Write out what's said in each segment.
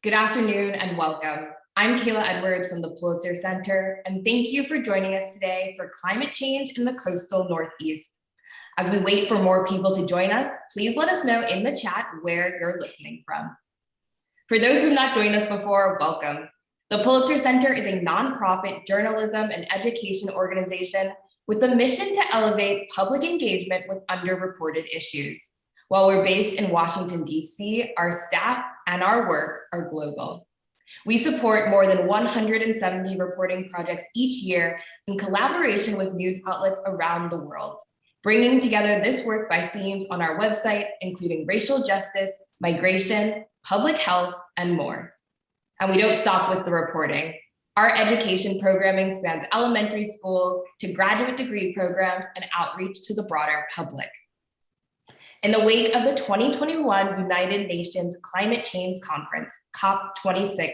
Good afternoon and welcome. I'm Kayla Edwards from the Pulitzer Center, and thank you for joining us today for Climate Change in the Coastal Northeast. As we wait for more people to join us, please let us know in the chat where you're listening from. For those who have not joined us before, welcome. The Pulitzer Center is a nonprofit journalism and education organization with the mission to elevate public engagement with underreported issues. While we're based in Washington, D.C., our staff and our work are global. We support more than 170 reporting projects each year in collaboration with news outlets around the world, bringing together this work by themes on our website, including racial justice, migration, public health, and more. And we don't stop with the reporting. Our education programming spans elementary schools to graduate degree programs and outreach to the broader public. In the wake of the 2021 United Nations Climate Change Conference, COP26,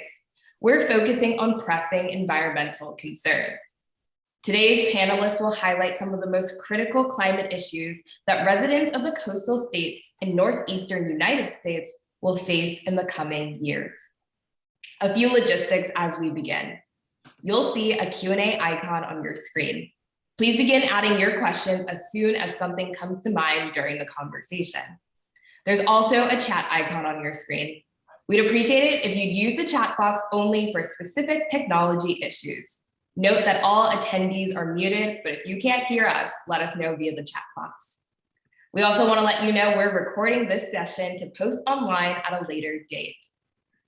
we're focusing on pressing environmental concerns. Today's panelists will highlight some of the most critical climate issues that residents of the coastal states in northeastern United States will face in the coming years. A few logistics as we begin. You'll see a Q&A icon on your screen. Please begin adding your questions as soon as something comes to mind during the conversation. There's also a chat icon on your screen. We'd appreciate it if you'd use the chat box only for specific technology issues. Note that all attendees are muted, but if you can't hear us, let us know via the chat box. We also want to let you know we're recording this session to post online at a later date.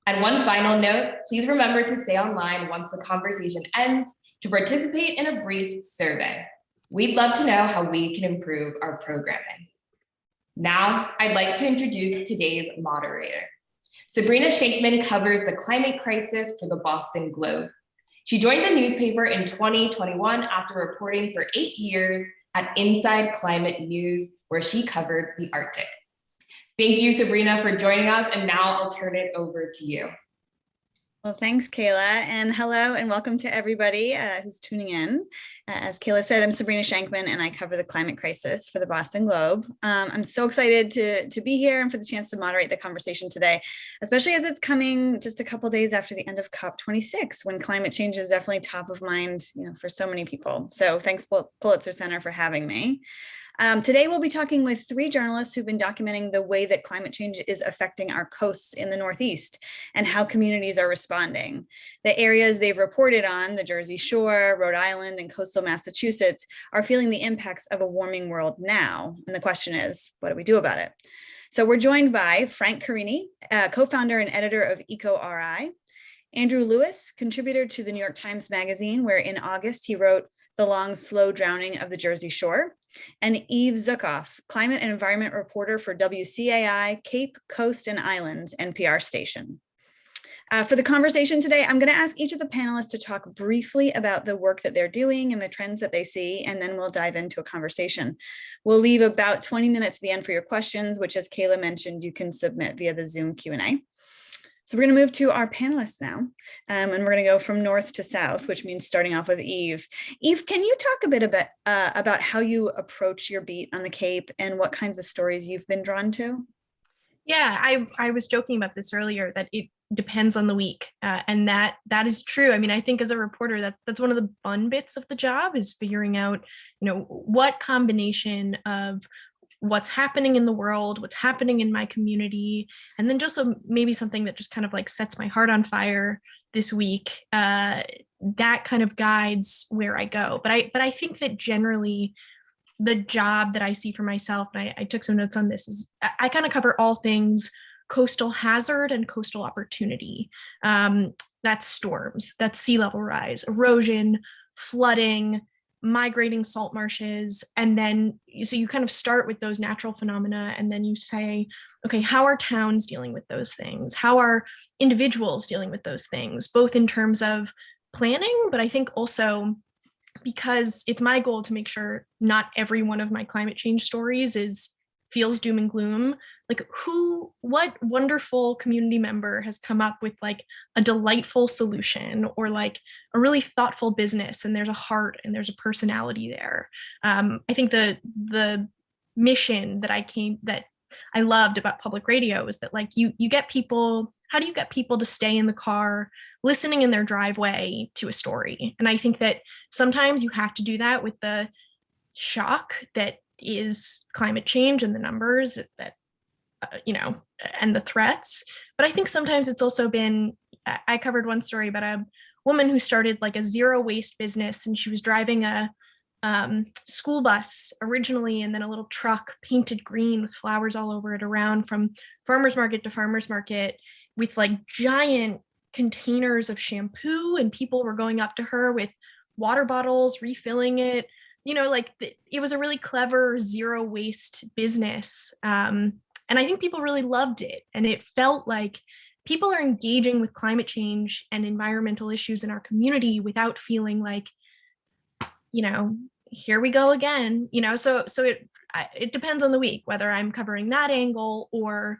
And one final note, please remember to stay online once the conversation ends to participate in a brief survey. We'd love to know how we can improve our programming. Now, I'd like to introduce today's moderator. Sabrina Shankman covers the climate crisis for the Boston Globe. She joined the newspaper in 2021 after reporting for 8 years at Inside Climate News, where she covered the Arctic. Thank you, Sabrina, for joining us, and now I'll turn it over to you. Well, thanks, Kayla, and hello and welcome to everybody who's tuning in. As Kayla said, I'm Sabrina Shankman, and I cover the climate crisis for the Boston Globe. I'm so excited to be here and for the chance to moderate the conversation today, especially as it's coming just a couple days after the end of COP26, when climate change is definitely top of mind, for so many people. So thanks, Pulitzer Center, for having me. Today, we'll be talking with 3 journalists who've been documenting the way that climate change is affecting our coasts in the Northeast and how communities are responding. The areas they've reported on, the Jersey Shore, Rhode Island, and coastal Massachusetts, are feeling the impacts of a warming world now. And the question is, what do we do about it? So we're joined by Frank Carini, co-founder and editor of EcoRI, Andrew Lewis, contributor to the New York Times Magazine, where in August he wrote The Long, Slow Drowning of the Jersey Shore, and Eve Zukoff, climate and environment reporter for WCAI Cape, Coast, and Islands NPR station. For the conversation today, I'm going to ask each of the panelists to talk briefly about the work that they're doing and the trends that they see, and then we'll dive into a conversation. We'll leave about 20 minutes at the end for your questions, which, as Kayla mentioned, you can submit via the Zoom Q&A. So we're going to move to our panelists now, and we're going to go from north to south, which means starting off with Eve. Eve, can you talk a bit about how you approach your beat on the Cape and what kinds of stories you've been drawn to? Yeah, I was joking about this earlier, that it depends on the week, and that is true. I mean, I think as a reporter, that's one of the fun bits of the job, is figuring out, what combination of what's happening in the world, what's happening in my community, and then just maybe something that just kind of like sets my heart on fire this week, that kind of guides where I go. But I think that generally the job that I see for myself, and I took some notes on this, is I kind of cover all things coastal hazard and coastal opportunity. That's storms, that's sea level rise, erosion, flooding, migrating salt marshes. And then, so you kind of start with those natural phenomena, and then you say, okay, how are towns dealing with those things? How are individuals dealing with those things, both in terms of planning, but I think also because it's my goal to make sure not every one of my climate change stories feels doom and gloom. Like what wonderful community member has come up with like a delightful solution, or like a really thoughtful business, and there's a heart and there's a personality there. I think the mission that I I loved about public radio is that like you get people, how do you get people to stay in the car listening in their driveway to a story? And I think that sometimes you have to do that with the shock that is climate change and the numbers that and the threats. But I think sometimes it's also been, I covered one story about a woman who started like a zero waste business, and she was driving a school bus originally, and then a little truck painted green with flowers all over it around from farmer's market to farmer's market with like giant containers of shampoo, and people were going up to her with water bottles, refilling it. It was a really clever zero waste business. And I think people really loved it. And it felt like people are engaging with climate change and environmental issues in our community without feeling like, here we go again, so it depends on the week, whether I'm covering that angle or,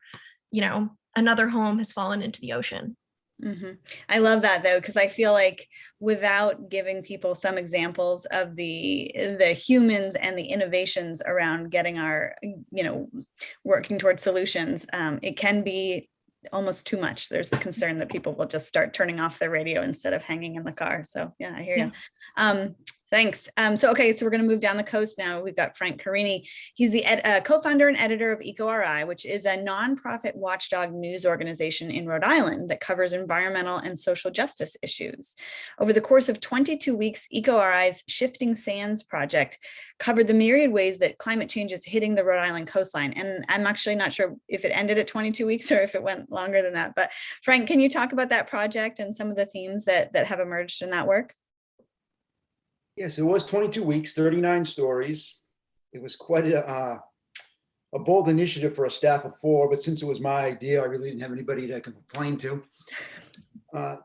another home has fallen into the ocean. Mm-hmm. I love that though, because I feel like without giving people some examples of the humans and the innovations around getting our, working towards solutions, it can be almost too much. There's the concern that people will just start turning off their radio instead of hanging in the car. So yeah, I hear you. Thanks. So we're going to move down the coast now. We've got Frank Carini. He's the co-founder and editor of EcoRI, which is a nonprofit watchdog news organization in Rhode Island that covers environmental and social justice issues. Over the course of 22 weeks, EcoRI's Shifting Sands project covered the myriad ways that climate change is hitting the Rhode Island coastline. And I'm actually not sure if it ended at 22 weeks or if it went longer than that. But Frank, can you talk about that project and some of the themes that have emerged in that work? Yes, it was 22 weeks, 39 stories. It was quite a bold initiative for a staff of 4, but since it was my idea, I really didn't have anybody to complain to. The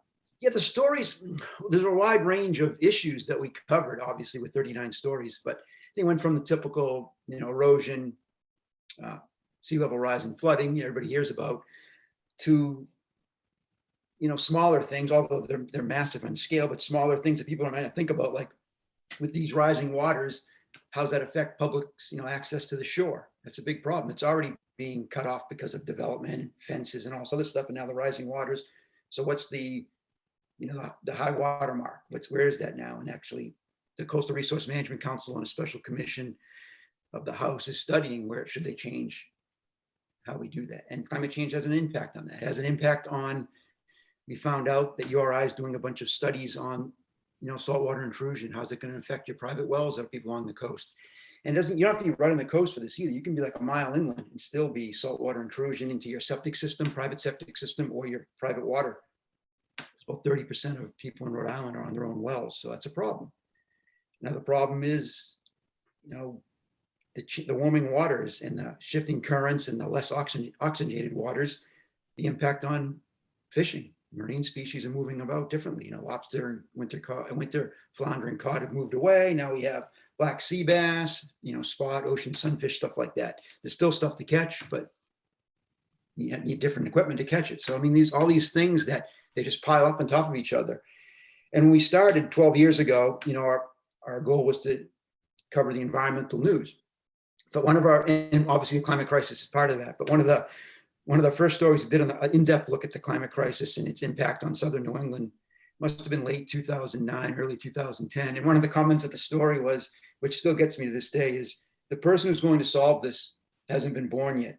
stories, there's a wide range of issues that we covered, obviously, with 39 stories, but they went from the typical, erosion, sea level rise and flooding, everybody hears about, to smaller things, although they're massive on scale, but smaller things that people might not think about, like with these rising waters, how's that affect public's access to the shore? That's a big problem. It's already being cut off because of development, fences, and all this other stuff, and now the rising waters. So what's the high water mark? Where is that now? And actually, the Coastal Resource Management Council and a special commission of the House is studying where should they change how we do that. And climate change has an impact on that. It has an impact on, we found out that URI is doing a bunch of studies on saltwater intrusion. How's it going to affect your private wells that are people along the coast? And you don't have to be right on the coast for this either. You can be like a mile inland and still be saltwater intrusion into your septic system, private septic system, or your private water. About 30% of people in Rhode Island are on their own wells, so that's a problem. Now the problem is, the warming waters and the shifting currents and the less oxygenated waters, the impact on fishing. Marine species are moving about differently. Lobster and winter flounder and cod have moved away. Now we have black sea bass, spot, ocean sunfish, stuff like that. There's still stuff to catch, but you need different equipment to catch it. So I mean, all these things that they just pile up on top of each other. And when we started 12 years ago, our goal was to cover the environmental news. But and obviously the climate crisis is part of that. But one of the first stories we did an in-depth look at the climate crisis and its impact on southern New England must have been late 2009, early 2010. And one of the comments of the story was, which still gets me to this day, is the person who's going to solve this hasn't been born yet.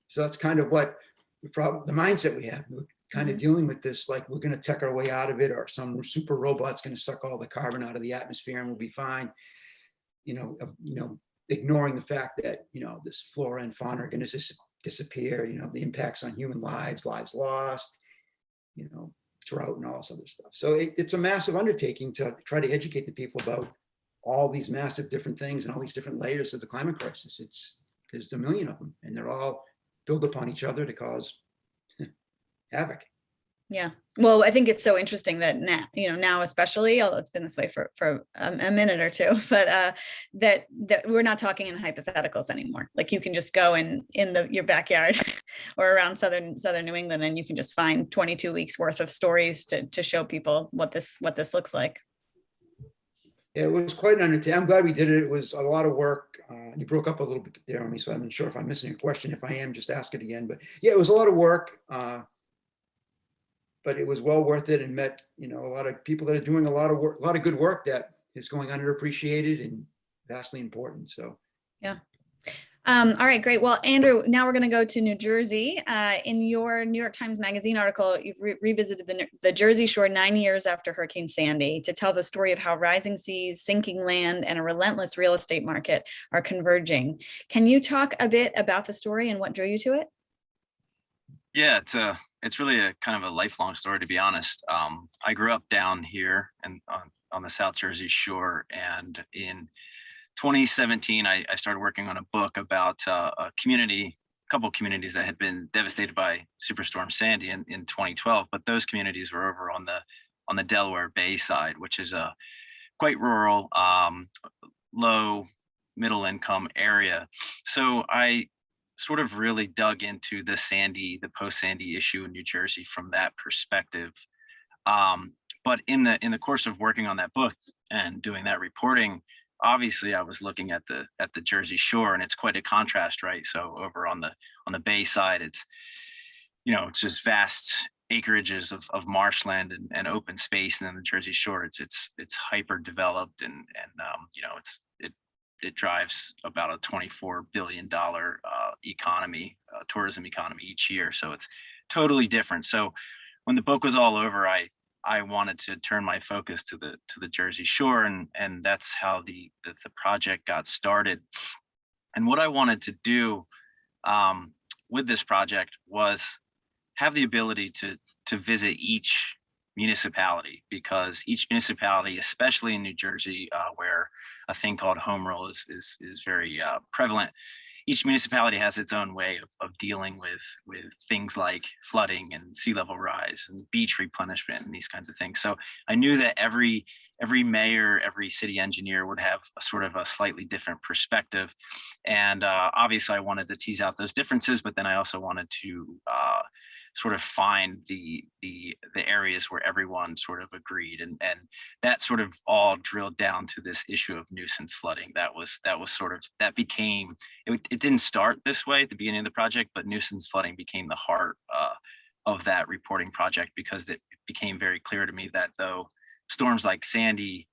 So that's kind of what the mindset we have. We're kind of dealing with this, like we're going to tech our way out of it, or some super robot's going to suck all the carbon out of the atmosphere and we'll be fine. Ignoring the fact that, this flora and fauna are going to disappear, the impacts on human lives lost, drought and all this other stuff. So it's a massive undertaking to try to educate the people about all these massive different things and all these different layers of the climate crisis. There's a million of them, and they're all build upon each other to cause havoc. Yeah. Well, I think it's so interesting that now especially, although it's been this way for a minute or two, but that we're not talking in hypotheticals anymore. Like you can just go in your backyard or around southern New England, and you can just find 22 weeks worth of stories to show people what this looks like. It was quite an undertaking. I'm glad we did it. It was a lot of work. You broke up a little bit there on me, so I'm not sure if I'm missing a question. If I am, just ask it again. But yeah, it was a lot of work, but it was well worth it, and met, you know, a lot of people that are doing a lot of work, a lot of good work that is going underappreciated and vastly important. So Yeah. All right, great. Well, Andrew, now we're going to go to New Jersey. In your New York Times Magazine article, you've revisited the Jersey Shore 9 years after Hurricane Sandy to tell the story of how rising seas, sinking land, and a relentless real estate market are converging. Can you talk a bit about the story and what drew you to it? Yeah, it's really a kind of a lifelong story, to be honest. I grew up down here and on the South Jersey Shore, and in 2017, I started working on a book about a couple communities that had been devastated by Superstorm Sandy in 2012. But those communities were over on the Delaware Bay side, which is a quite rural, low middle income area. So I sort of really dug into the post Sandy issue in New Jersey from that perspective. But in the course of working on that book and doing that reporting, obviously I was looking at the Jersey Shore, and it's quite a contrast, right? So over on the Bay side, it's, you know, it's just vast acreages of marshland and open space, and then the Jersey Shore, it's hyper developed, and you know, it drives about a $24 billion economy, tourism economy each year. So it's totally different. So when the book was all over, I wanted to turn my focus to the Jersey Shore, and that's how the project got started. And what I wanted to do with this project was have the ability to visit each municipality, because each municipality, especially in New Jersey, where a thing called home rule is very prevalent, each municipality has its own way of dealing with things like flooding and sea level rise and beach replenishment and these kinds of things. So I knew that every mayor, every city engineer would have a sort of a slightly different perspective. And obviously I wanted to tease out those differences, but then I also wanted to sort of find the areas where everyone sort of agreed, and that sort of all drilled down to this issue of nuisance flooding. That became, it didn't start this way at the beginning of the project, but nuisance flooding became the heart of that reporting project, because it became very clear to me that though storms like Sandy,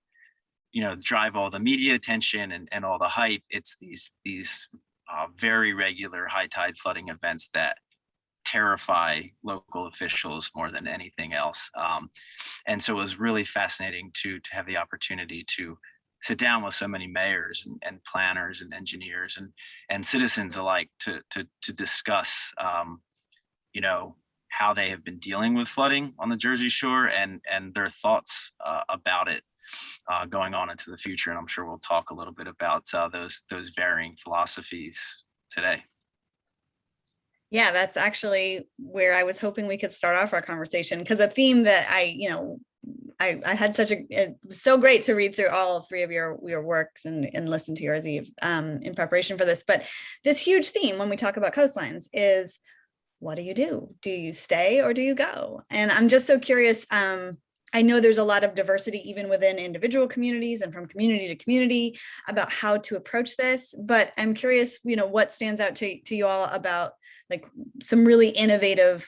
you know, drive all the media attention and all the hype, it's these very regular high tide flooding events that terrify local officials more than anything else. And so it was really fascinating to have the opportunity to sit down with so many mayors and planners and engineers and citizens alike to discuss, you know, how they have been dealing with flooding on the Jersey Shore and their thoughts about it going on into the future. And I'm sure we'll talk a little bit about those varying philosophies today. Yeah, that's actually where I was hoping we could start off our conversation, because a theme that I had it was so great to read through all three of your works and listen to yours, Eve, in preparation for this. But this huge theme when we talk about coastlines is, what do you do? Do you stay or do you go? And I'm just so curious. I know there's a lot of diversity even within individual communities and from community to community about how to approach this. But I'm curious, you know, what stands out to you all about like some really innovative,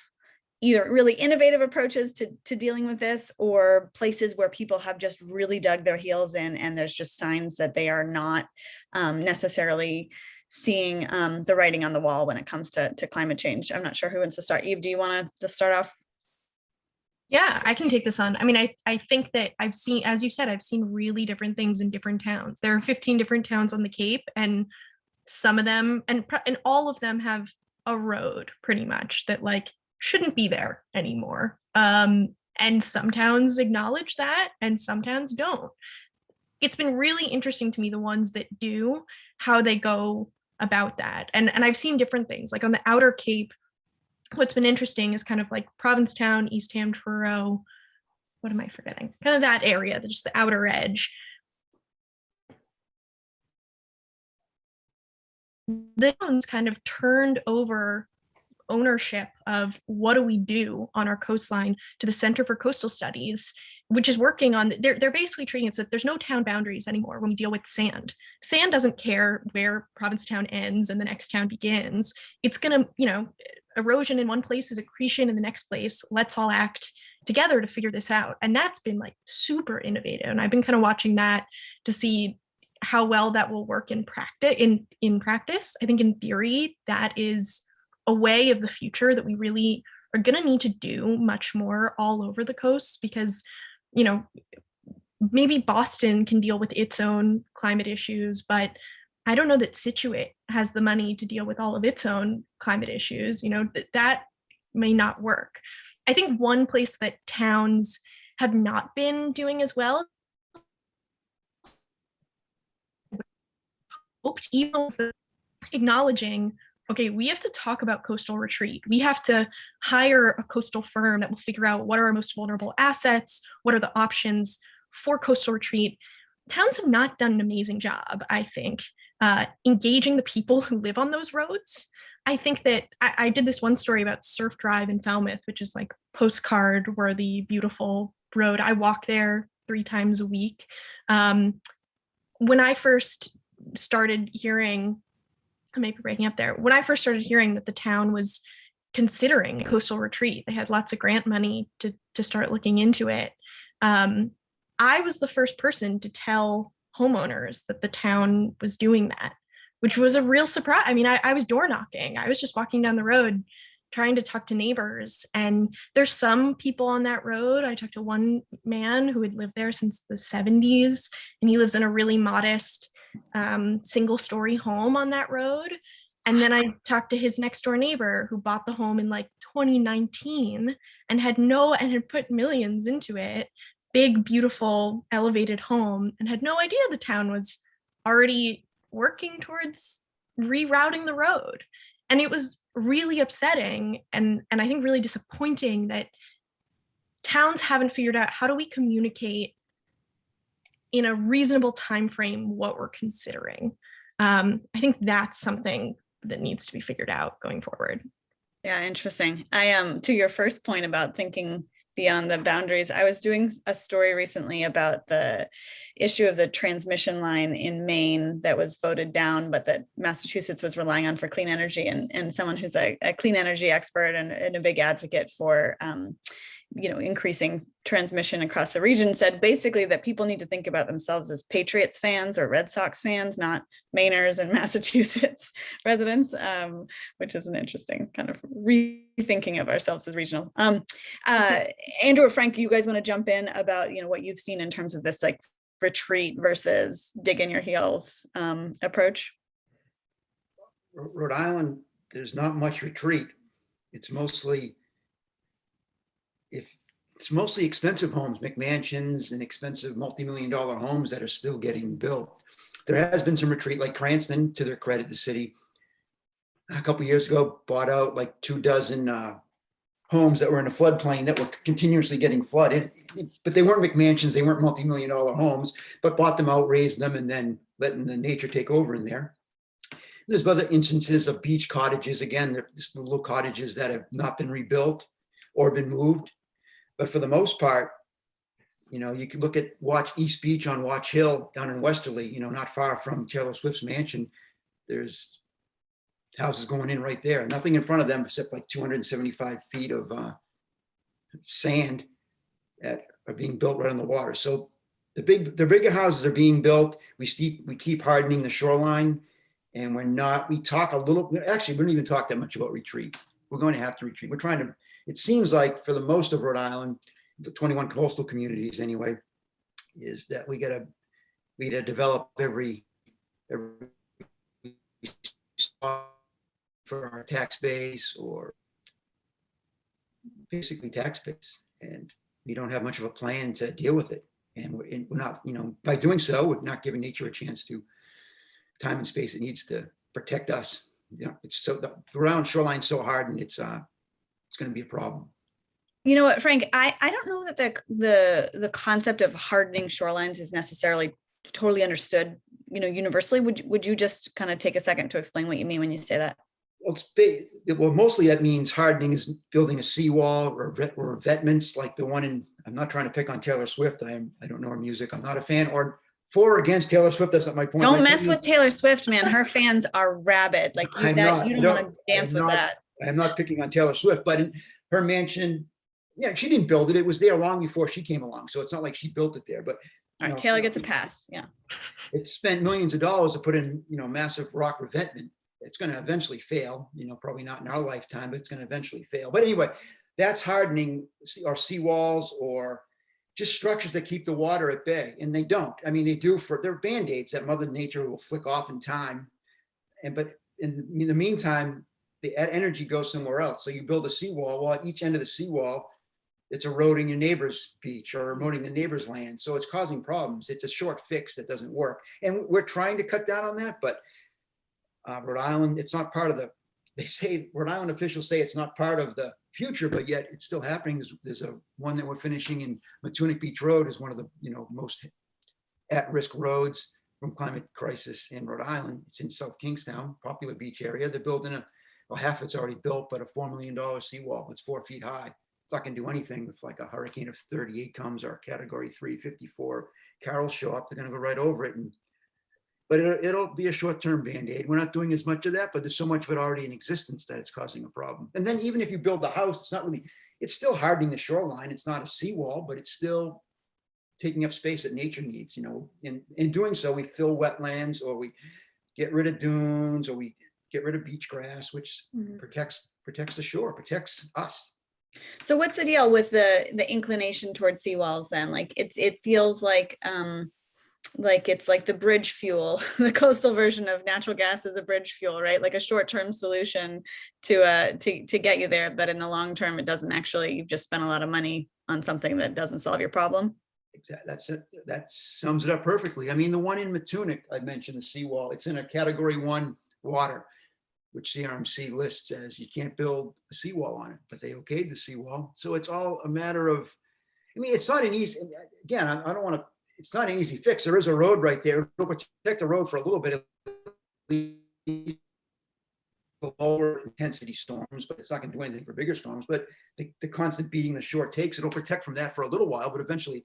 either really innovative approaches to dealing with this, or places where people have just really dug their heels in and there's just signs that they are not necessarily seeing the writing on the wall when it comes to climate change. I'm not sure who wants to start. Eve, do you want to just start off? Yeah, I can take this on. I mean, I think that I've seen, as you said, I've seen really different things in different towns. There are 15 different towns on the Cape, and some of them, and all of them have a road pretty much that like shouldn't be there anymore. And some towns acknowledge that and some towns don't. It's been really interesting to me, the ones that do, how they go about that. And I've seen different things, like on the outer Cape. What's been interesting is kind of like Provincetown, Eastham, Truro, what am I forgetting? Kind of that area, just the outer edge. The towns kind of turned over ownership of what do we do on our coastline to the Center for Coastal Studies. which is working on, they're basically treating it so that there's no town boundaries anymore when we deal with sand. Sand doesn't care where Provincetown ends and the next town begins. It's gonna, erosion in one place is accretion in the next place. Let's all act together to figure this out. And that's been like super innovative. And I've been kind of watching that to see how well that will work in practice. In practice, I think in theory, that is a way of the future that we really are going to need to do much more all over the coast, because maybe Boston can deal with its own climate issues, but I don't know that Scituate has the money to deal with all of its own climate issues. That may not work. I think one place that towns have not been doing as well, even acknowledging, okay, we have to talk about coastal retreat. We have to hire a coastal firm that will figure out what are our most vulnerable assets, what are the options for coastal retreat. Towns have not done an amazing job, I think, engaging the people who live on those roads. I think that I did this one story about Surf Drive in Falmouth, which is like postcard worthy, beautiful road. I walk there 3 times a week. When I first started hearing, I may be breaking up there. When I first started hearing that the town was considering coastal retreat, they had lots of grant money to start looking into it. I was the first person to tell homeowners that the town was doing that, which was a real surprise. I mean, I was door knocking. I was just walking down the road trying to talk to neighbors. And there's some people on that road. I talked to one man who had lived there since the 70s, and he lives in a really modest single-story home on that road. And then I talked to his next door neighbor who bought the home in like 2019 and had put millions into it, big, beautiful, elevated home, and had no idea the town was already working towards rerouting the road. And it was really upsetting and I think really disappointing that towns haven't figured out, how do we communicate in a reasonable time frame what we're considering. I think that's something that needs to be figured out going forward. Yeah, interesting. To your first point about thinking beyond the boundaries, I was doing a story recently about the issue of the transmission line in Maine that was voted down, but that Massachusetts was relying on for clean energy, and someone who's a clean energy expert and a big advocate for increasing transmission across the region said basically that people need to think about themselves as Patriots fans or Red Sox fans, not Mainers and Massachusetts residents, which is an interesting kind of rethinking of ourselves as regional. Andrew or Frank, you guys want to jump in about what you've seen in terms of this like retreat versus dig in your heels approach? Rhode Island, there's not much retreat. It's mostly expensive homes, McMansions and expensive multi-million-dollar homes that are still getting built. There has been some retreat, like Cranston, to their credit, the city a couple of years ago bought out like 24 homes that were in a floodplain that were continuously getting flooded, but they weren't McMansions, they weren't multi-million-dollar homes, but bought them out, raised them, and then letting the nature take over in there. There's other instances of beach cottages. Again, they're just little cottages that have not been rebuilt or been moved. But for the most part, you can watch East Beach on Watch Hill down in Westerly, not far from Taylor Swift's mansion. There's houses going in right there. Nothing in front of them except like 275 feet of sand that are being built right on the water. So the bigger houses are being built. We keep hardening the shoreline, and we talk a little. Actually, we don't even talk that much about retreat. We're going to have to retreat. We're trying to. It seems like for the most of Rhode Island, the 21 coastal communities anyway, is that we gotta develop every for our tax base, or basically tax base, and we don't have much of a plan to deal with it. And we're not, by doing so, we're not giving nature a chance to time and space it needs to protect us. It's so the Rhode Island shoreline so hard, and it's going to be a problem. You know what, Frank, I don't know that the concept of hardening shorelines is necessarily totally understood, universally. Would you just kind of take a second to explain what you mean when you say that? Well, well, mostly that means hardening is building a seawall or revetments like the one in, I'm not trying to pick on Taylor Swift. I don't know her music. I'm not a fan, or for or against Taylor Swift. That's not my point. Don't My mess point with is, Taylor Swift, man. Her fans are rabid. Like you, I'm that not, you I don't want to don't, dance I'm with not, that. I'm not picking on Taylor Swift, but in her mansion, yeah, she didn't build it. It was there long before she came along. So it's not like she built it there, but All right, Taylor gets a pass. Yeah. it spent millions of dollars to put in, massive rock revetment. It's going to eventually fail, probably not in our lifetime, but it's going to eventually fail. But anyway, that's hardening, or seawalls, or just structures that keep the water at bay. And they don't. I mean, they do they're Band-Aids that Mother Nature will flick off in time. But in the meantime, the energy goes somewhere else. So you build a seawall, well, at each end of the seawall, it's eroding your neighbor's beach or eroding the neighbor's land. So it's causing problems. It's a short fix that doesn't work. And we're trying to cut down on that, but Rhode Island, it's not part of they say, Rhode Island officials say it's not part of the future, but yet it's still happening. There's a one that we're finishing in Matunic Beach Road is one of the, most at-risk roads from climate crisis in Rhode Island. It's in South Kingstown, popular beach area. They're building half it's already built, but a $4 million seawall. It's 4 feet high. It's not going to do anything if like a hurricane of 38 comes or category 3, 54 Carols show up, they're going to go right over it. But it'll be a short-term Band-Aid. We're not doing as much of that, but there's so much of it already in existence that it's causing a problem. And then even if you build the house, it's still hardening the shoreline. It's not a seawall, but it's still taking up space that nature needs, In doing so, we fill wetlands, or we get rid of dunes, or we get rid of beach grass, which protects the shore, protects us. So what's the deal with the inclination towards seawalls then? Like it feels like it's like the bridge fuel. The coastal version of natural gas is a bridge fuel, right? Like a short-term solution to get you there, but in the long term, it doesn't actually. You've just spent a lot of money on something that doesn't solve your problem. Exactly. That's it. That sums it up perfectly. I mean, the one in Matunic, I mentioned the seawall. It's in a category 1 water, which CRMC lists as you can't build a seawall on it, but they okayed the seawall. So it's all a matter of, I mean, it's not an easy, again, I don't want to, it's not an easy fix. There is a road right there. It'll protect the road for a little bit, lower intensity storms, but it's not going to do anything for bigger storms. But the constant beating the shore takes, it'll protect from that for a little while, but eventually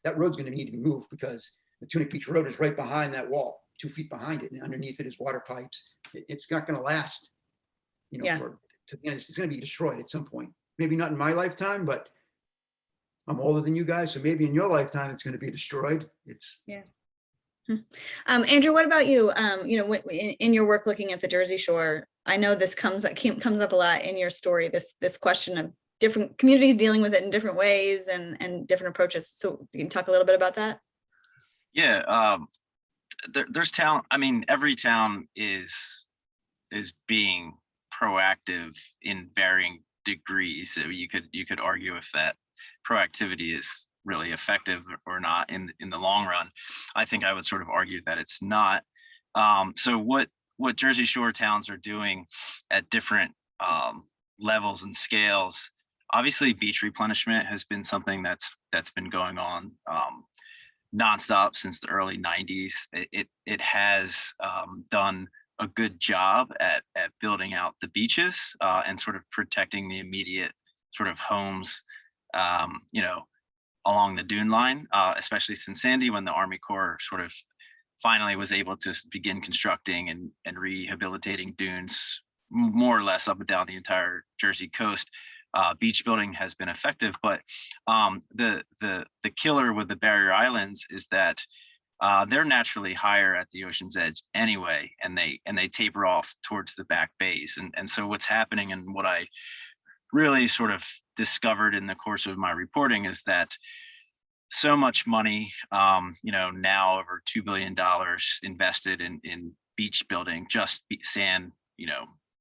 that road's going to need to be moved because the Matunic Beach Road is right behind that wall, 2 feet behind it, and underneath it is water pipes. It's not going to last, it's going to be destroyed at some point. Maybe not in my lifetime, but I'm older than you guys, so maybe in your lifetime it's going to be destroyed. Andrew, what about you? In your work looking at the Jersey Shore, I know this comes up a lot in your story. This question of different communities dealing with it in different ways and different approaches. So you can talk a little bit about that. Yeah, there's town. I mean, every town is being proactive in varying degrees. So you could argue if that proactivity is really effective or not in the long run. I think I would sort of argue that it's not. So what Jersey Shore towns are doing at different levels and scales, obviously beach replenishment has been something that's been going on nonstop since the early 90s. It has done a good job at building out the beaches and sort of protecting the immediate sort of homes, along the dune line, especially since Sandy, when the Army Corps sort of finally was able to begin constructing and rehabilitating dunes more or less up and down the entire Jersey coast. Beach building has been effective, but the killer with the barrier islands is that they're naturally higher at the ocean's edge anyway, and they taper off towards the back bays. And so what's happening, and what I really sort of discovered in the course of my reporting, is that so much money, now over $2 billion invested in beach building, just sand,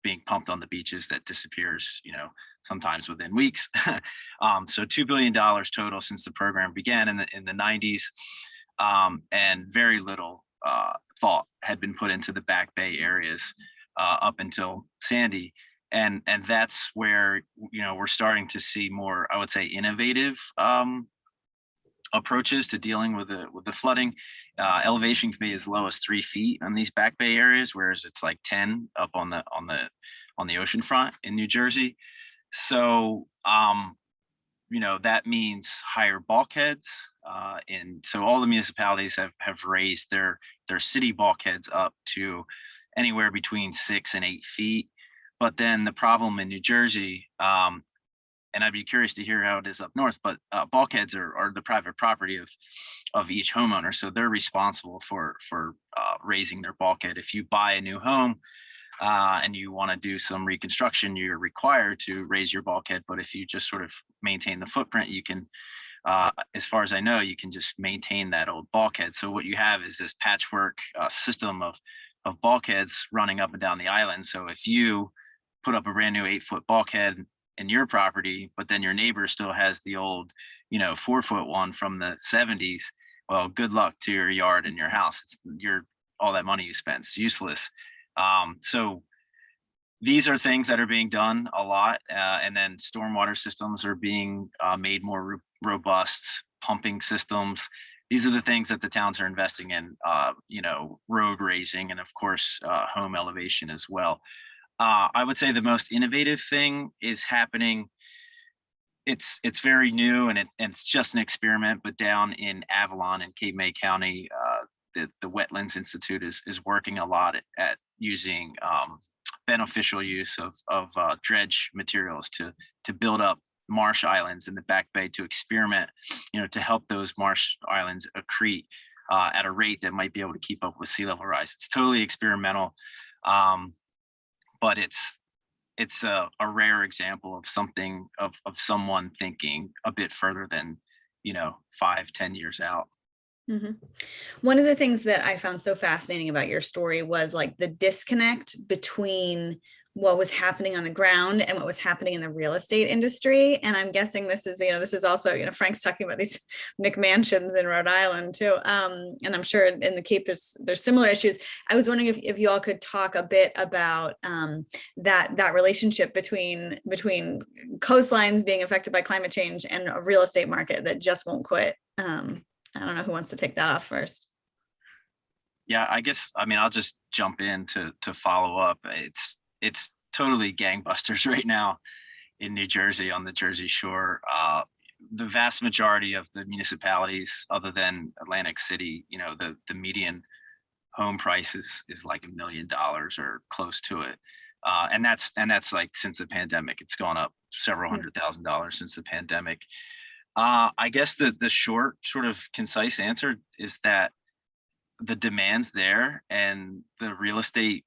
being pumped on the beaches that disappears, sometimes within weeks. So $2 billion total since the program began in the 90s, and very little thought had been put into the Back Bay areas up until Sandy. And that's where, we're starting to see more, I would say, innovative approaches to dealing with the flooding. Elevation can be as low as 3 feet on these Back Bay areas, whereas it's like 10 up on the on the ocean front in New Jersey. So, that means higher bulkheads. And so all the municipalities have raised their city bulkheads up to anywhere between 6 and 8 feet. But then the problem in New Jersey, and I'd be curious to hear how it is up north, but bulkheads are the private property of each homeowner. So they're responsible for raising their bulkhead. If you buy a new home and you want to do some reconstruction, you're required to raise your bulkhead. But if you just sort of maintain the footprint, you can, as far as I know, you can just maintain that old bulkhead. So what you have is this patchwork system of bulkheads running up and down the island. So if you put up a brand new 8-foot bulkhead in your property, but then your neighbor still has the old, 4-foot one from the 70s, well, good luck to your yard and your house. All that money you spent is useless. So these are things that are being done a lot. And then stormwater systems are being made more robust, pumping systems. These are the things that the towns are investing in, road raising, and of course, home elevation as well. I would say the most innovative thing is happening. It's very new and it's just an experiment, but down in Avalon in Cape May County, the Wetlands Institute is working a lot at using beneficial use of dredge materials to build up marsh islands in the back bay, to experiment, to help those marsh islands accrete at a rate that might be able to keep up with sea level rise. It's totally experimental, but it's a rare example of something of someone thinking a bit further than 5-10 years out. Mm-hmm. One of the things that I found so fascinating about your story was like the disconnect between what was happening on the ground and what was happening in the real estate industry. And I'm guessing this is also, Frank's talking about these McMansions in Rhode Island too. And I'm sure in the Cape, there's similar issues. I was wondering if you all could talk a bit about that relationship between coastlines being affected by climate change and a real estate market that just won't quit. I don't know who wants to take that off first. Yeah, I guess, I'll just jump in to follow up. It's totally gangbusters right now in New Jersey, on the Jersey Shore. The vast majority of the municipalities, other than Atlantic City, the median home price is like $1 million or close to it. And that's like since the pandemic, it's gone up several $100,000 since the pandemic. I guess the short, sort of concise answer is that the demand's there, and the real estate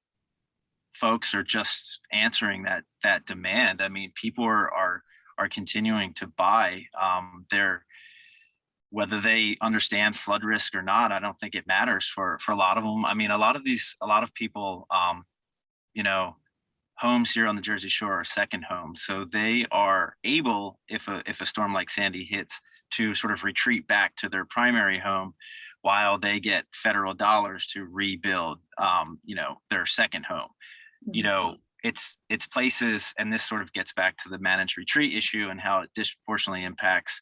folks are just answering that demand. People are continuing to buy. Whether they understand flood risk or not, I don't think it matters for a lot of them. A lot of people, homes here on the Jersey Shore are second homes. So they are able, if a storm like Sandy hits, to sort of retreat back to their primary home while they get federal dollars to rebuild, their second home. It's places, and this sort of gets back to the managed retreat issue and how it disproportionately impacts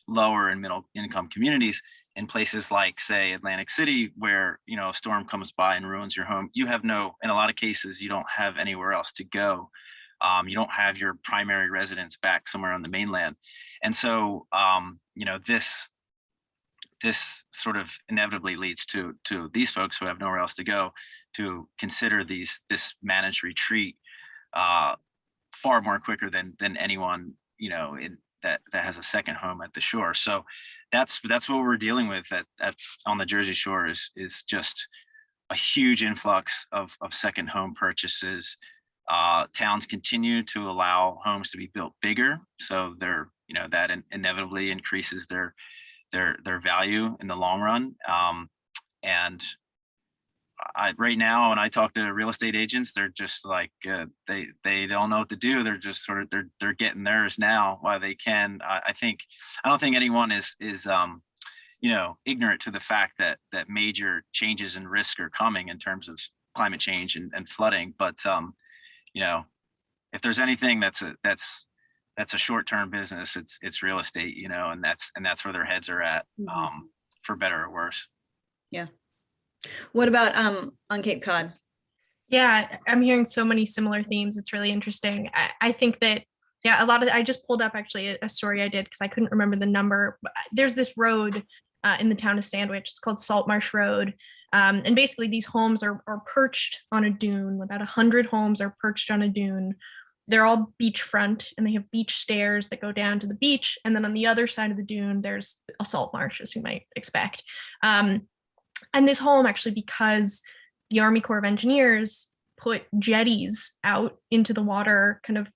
lower and middle income communities. In places like, say, Atlantic City, where a storm comes by and ruins your home, in a lot of cases, you don't have anywhere else to go. You don't have your primary residence back somewhere on the mainland. And so this sort of inevitably leads to these folks who have nowhere else to go to consider this managed retreat far more quicker than anyone that has a second home at the shore. So that's what we're dealing with on the Jersey Shore is just a huge influx of second home purchases. Towns continue to allow homes to be built bigger, so that inevitably increases their value in the long run. And right now, when I talk to real estate agents, they're just like they don't know what to do. They're just sort of they're getting theirs now while they can. I don't think anyone is ignorant to the fact that major changes and risk are coming in terms of climate change and flooding. But if there's anything that's a short-term business, it's real estate, and that's where their heads are at, for better or worse. Yeah. What about on Cape Cod? Yeah, I'm hearing so many similar themes. It's really interesting. I think that, yeah, I just pulled up actually a story I did because I couldn't remember the number. There's this road in the town of Sandwich. It's called Salt Marsh Road. And basically these homes are perched on a dune. About 100 homes are perched on a dune. They're all beachfront and they have beach stairs that go down to the beach. And then on the other side of the dune, there's a salt marsh, as you might expect. And this home actually, because the Army Corps of Engineers put jetties out into the water kind of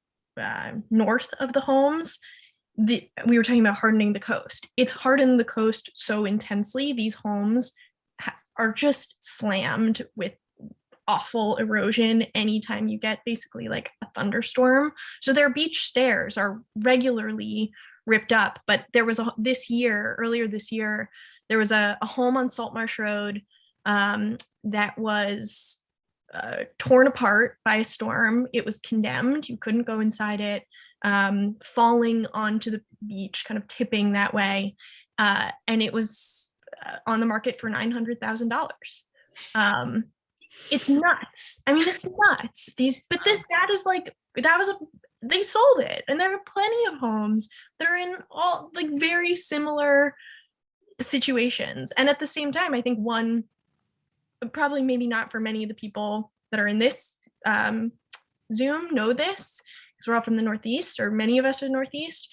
north of the homes. We were talking about hardening the coast. It's hardened the coast so intensely. These homes are just slammed with awful erosion anytime you get basically like a thunderstorm. So their beach stairs are regularly ripped up. But there was earlier this year, there was a home on Salt Marsh Road that was torn apart by a storm. It was condemned. You couldn't go inside it, falling onto the beach, kind of tipping that way. And it was on the market for $900,000. It's nuts. I mean, it's nuts. They sold it. And there are plenty of homes that are in all like very similar situations. And at the same time, I think one, probably maybe not for many of the people that are in this Zoom know this, because we're all from the Northeast, or many of us are Northeast.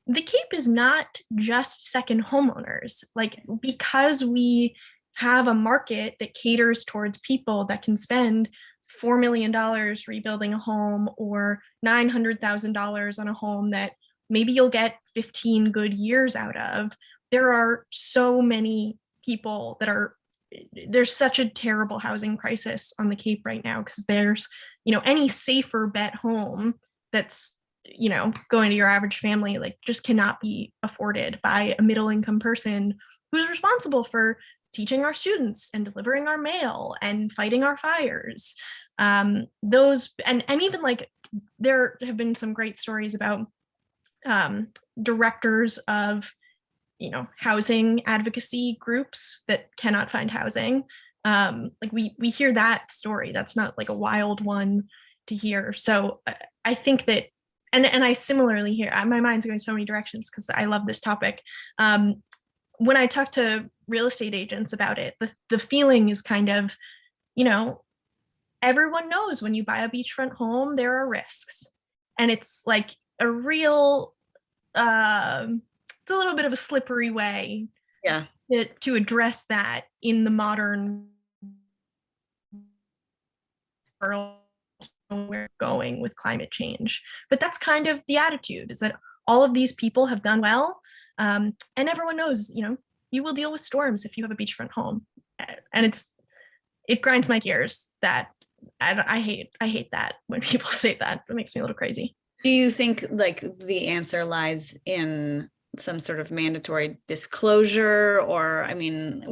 The Cape is not just second homeowners. Like, because we have a market that caters towards people that can spend $4 million rebuilding a home, or $900,000 on a home that maybe you'll get 15 good years out of. There are so many people there's such a terrible housing crisis on the Cape right now, because there's, any safer bet home that's, going to your average family, like, just cannot be afforded by a middle income person who's responsible for teaching our students and delivering our mail and fighting our fires. Those, and even like, there have been some great stories about directors of housing advocacy groups that cannot find housing. Like we hear that story. That's not like a wild one to hear. So I think that, and I similarly hear, my mind's going so many directions because I love this topic. When I talk to real estate agents about it, the feeling is kind of, everyone knows when you buy a beachfront home, there are risks. And it's like a real, it's a little bit of a slippery way to address that in the modern world we're going with climate change. But that's kind of the attitude, is that all of these people have done well, and everyone knows, you will deal with storms if you have a beachfront home. And it grinds my gears that I hate that when people say that. It makes me a little crazy. Do you think like the answer lies in some sort of mandatory disclosure, or, I mean,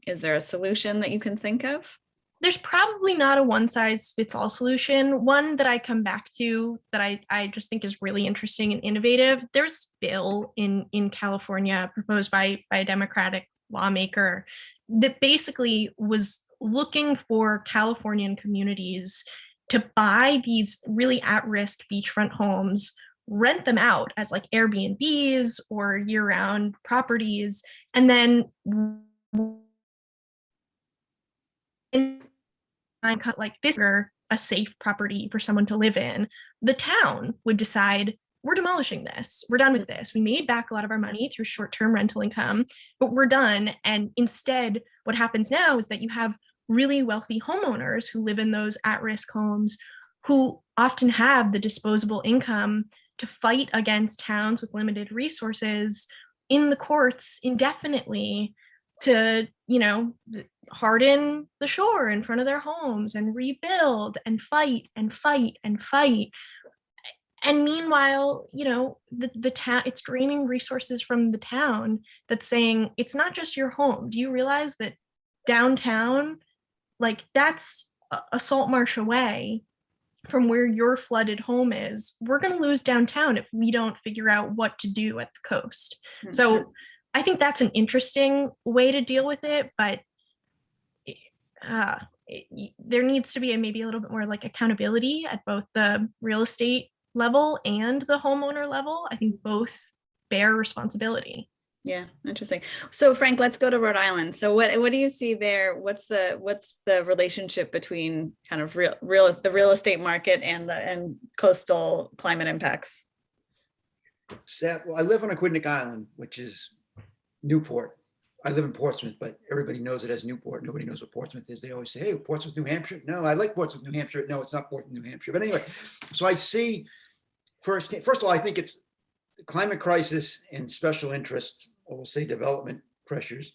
is there a solution that you can think of? There's probably not a one size fits all solution. One that I come back to that I just think is really interesting and innovative. There's a bill in California proposed by a Democratic lawmaker that basically was looking for Californian communities to buy these really at-risk beachfront homes, rent them out as like Airbnbs or year-round properties, and then like this are a safe property for someone to live in. The town would decide, we're demolishing this, we're done with this, we made back a lot of our money through short-term rental income, but we're done. And instead what happens now is that you have really wealthy homeowners who live in those at-risk homes, who often have the disposable income to fight against towns with limited resources in the courts indefinitely to, harden the shore in front of their homes and rebuild and fight and fight and fight. And meanwhile, the town, it's draining resources from the town that's saying, it's not just your home. Do you realize that downtown, like, that's a salt marsh away from where your flooded home is? We're going to lose downtown if we don't figure out what to do at the coast. Mm-hmm. So I think that's an interesting way to deal with it, but there needs to be maybe a little bit more like accountability at both the real estate level and the homeowner level. I think both bear responsibility. Yeah, interesting. So Frank, let's go to Rhode Island. So what do you see there? What's the relationship between kind of the real estate market and coastal climate impacts? Well, I live on Aquidneck Island, which is Newport. I live in Portsmouth, but everybody knows it as Newport. Nobody knows what Portsmouth is. They always say, hey, Portsmouth, New Hampshire. No, I like Portsmouth, New Hampshire. No, it's not Portsmouth, New Hampshire. But anyway, so I see first of all, I think it's the climate crisis and special interest, or we'll say development pressures,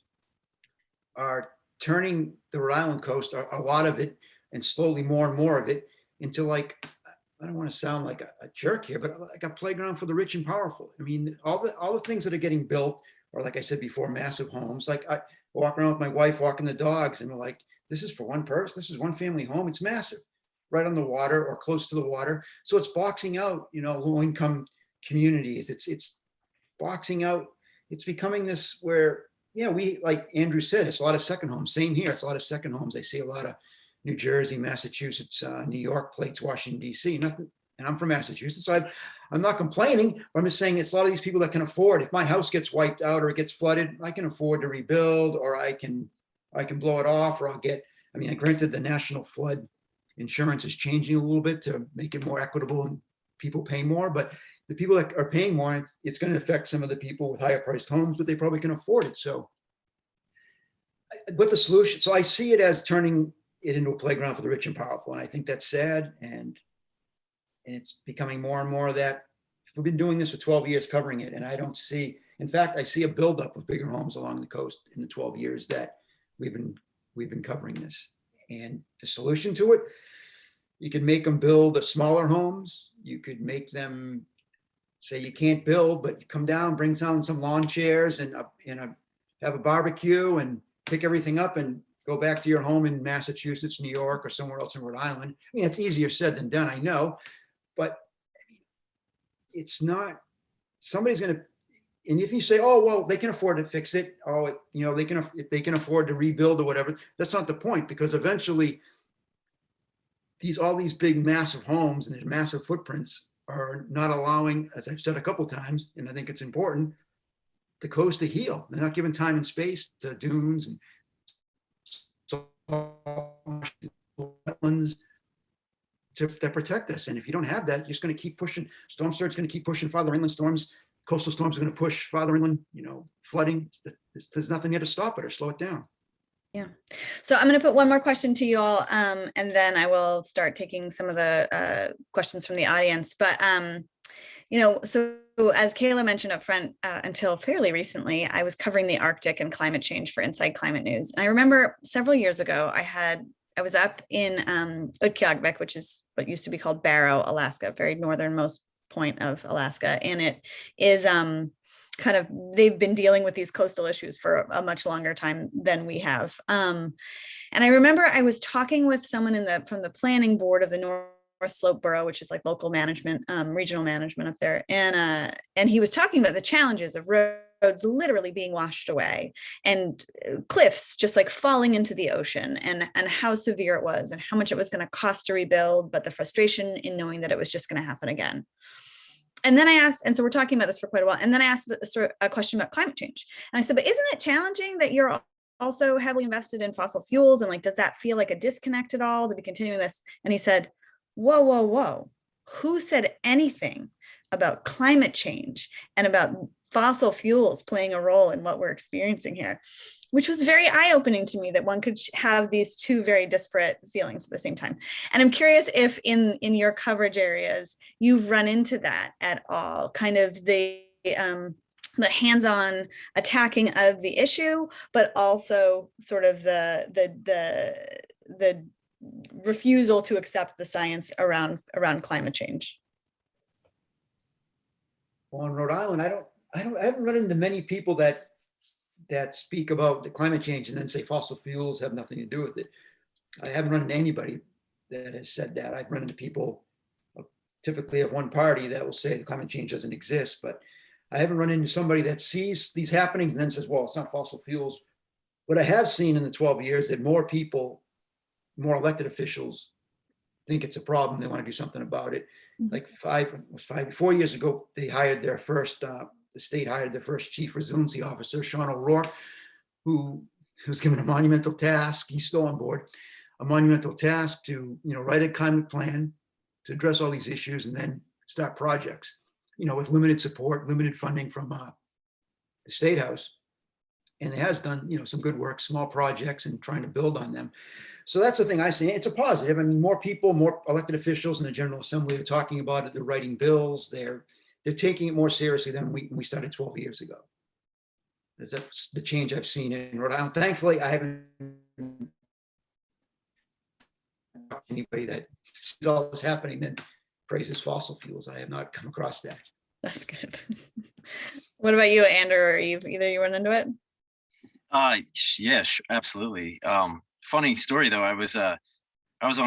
are turning the Rhode Island coast, a lot of it, and slowly more and more of it, into like, I don't want to sound like a jerk here, but like a playground for the rich and powerful. I mean, all the things that are getting built, or like I said before, massive homes. Like I walk around with my wife walking the dogs, and we're like, this is for one person. This is one family home. It's massive, right on the water or close to the water. So it's boxing out, low income communities. It's boxing out. It's becoming this where, we, like Andrew said, it's a lot of second homes. Same here. It's a lot of second homes. I see a lot of New Jersey, Massachusetts, New York plates, Washington, D.C. Nothing. And I'm from Massachusetts, so I'm not complaining. I'm just saying it's a lot of these people that can afford. If my house gets wiped out or it gets flooded, I can afford to rebuild, or I can blow it off, or I'll get. I mean, granted, the national flood insurance is changing a little bit to make it more equitable and people pay more. But the people that are paying more, it's going to affect some of the people with higher priced homes, but they probably can afford it. So, what the solution? So I see it as turning it into a playground for the rich and powerful, and I think that's sad. And it's becoming more and more of that. We've been doing this for 12 years, covering it, and I don't see. In fact, I see a buildup of bigger homes along the coast in the 12 years that we've been covering this. And the solution to it, you can make them build the smaller homes. You could make them say you can't build, but you come down, bring down some lawn chairs and have a barbecue and pick everything up and go back to your home in Massachusetts, New York, or somewhere else in Rhode Island. I mean, it's easier said than done, I know. But it's not, somebody's going to, and if you say, oh, well, they can afford to fix it, or, they can afford to rebuild or whatever, that's not the point, because eventually all these big, massive homes and their massive footprints are not allowing, as I've said a couple times, and I think it's important, the coast to heal. They're not giving time and space to dunes and wetlands that protect us. And if you don't have that, you're just going to keep pushing. Storm surge is going to keep pushing farther inland. Coastal storms are going to push farther inland. Flooding. There's nothing there to stop it or slow it down. Yeah. So I'm going to put one more question to you all, and then I will start taking some of the questions from the audience. But so as Kayla mentioned up front, until fairly recently, I was covering the Arctic and climate change for Inside Climate News. And I remember several years ago, I was up in Utqiagvik, which is what used to be called Barrow, Alaska, very northernmost point of Alaska. And it is they've been dealing with these coastal issues for a much longer time than we have. And I remember I was talking with someone from the planning board of the North Slope Borough, which is like local management, regional management up there. And he was talking about the challenges of roads literally being washed away and cliffs just like falling into the ocean, and how severe it was and how much it was going to cost to rebuild, but the frustration in knowing that it was just going to happen again. And then I asked, and so we're talking about this for quite a while, and then I asked a question about climate change. And I said, but isn't it challenging that you're also heavily invested in fossil fuels? And like, does that feel like a disconnect at all to be continuing this? And he said, whoa, who said anything about climate change and about fossil fuels playing a role in what we're experiencing here? Which was very eye-opening to me, that one could have these two very disparate feelings at the same time. And I'm curious if in your coverage areas, you've run into that at all, kind of the hands-on attacking of the issue, but also sort of the refusal to accept the science around climate change. Well, in Rhode Island, I haven't run into many people that speak about the climate change and then say fossil fuels have nothing to do with it. I haven't run into anybody that has said that. I've run into people typically of one party that will say the climate change doesn't exist, but I haven't run into somebody that sees these happenings and then says, well, it's not fossil fuels. But I have seen in the 12 years that more more elected officials think it's a problem. They want to do something about it. Like 4 years ago, they hired their first, the state hired their first chief resiliency officer, Sean O'Rourke, who was given a monumental task. He's still on board, a monumental task to, write a climate plan to address all these issues and then start projects, with limited support, limited funding from the State House. And it has done, some good work, small projects, and trying to build on them. So that's the thing I see. It's a positive. I mean, more people, more elected officials in the General Assembly are talking about it. They're writing bills. They're taking it more seriously than we started 12 years ago. That's the change I've seen in Rhode Island. Thankfully, I haven't talked to anybody that sees all this happening then praises fossil fuels. I have not come across that. That's good. What about you, Andrew or Eve? Either you run into it? Yeah, absolutely. Funny story though. I was on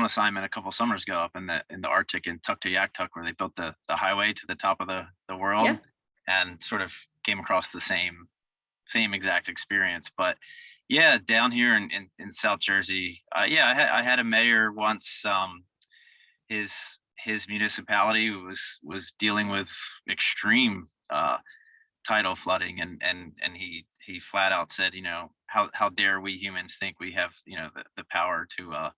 assignment a couple summers ago up in the Arctic in Tuktoyaktuk, where they built the highway to the top of the world, Yeah. and sort of came across the same exact experience. But yeah, down here in South Jersey, I had a mayor once. His municipality was dealing with extreme tidal flooding, and he flat out said, how dare we humans think we have the power to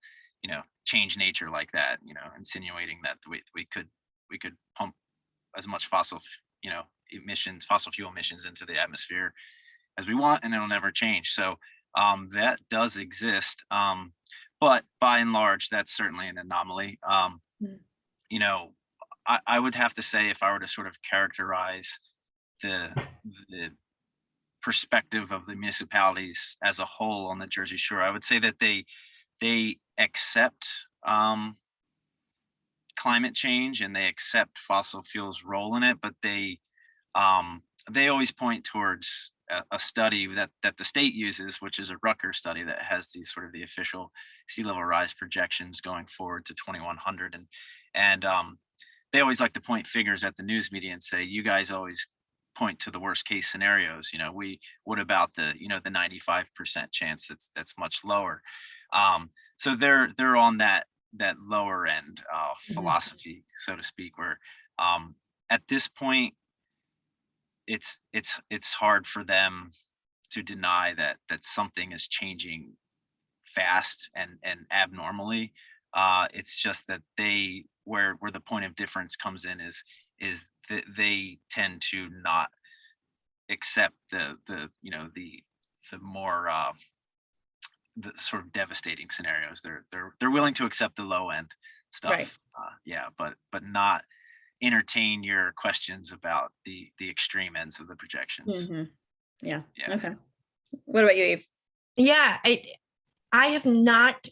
change nature like that, insinuating that we could pump as much fossil fuel emissions into the atmosphere as we want, and it'll never change. So that does exist, but by and large that's certainly an anomaly. I would have to say, if I were to sort of characterize the perspective of the municipalities as a whole on the Jersey Shore, I would say that they accept climate change and they accept fossil fuels' role in it, but they always point towards a study that the state uses, which is a Rutgers study that has these sort of the official sea level rise projections going forward to 2100, and they always like to point figures at the news media and say, you guys always point to the worst case scenarios. What about the 95% chance that's much lower? So they're on that lower end philosophy, so to speak, where at this point it's hard for them to deny that something is changing fast and abnormally. It's just that where the point of difference comes in is that they tend to not accept the more the sort of devastating scenarios. They're willing to accept the low end stuff, right. But not entertain your questions about the extreme ends of the projections. Mm-hmm. Yeah. Okay. What about you, Eve? Yeah, I have not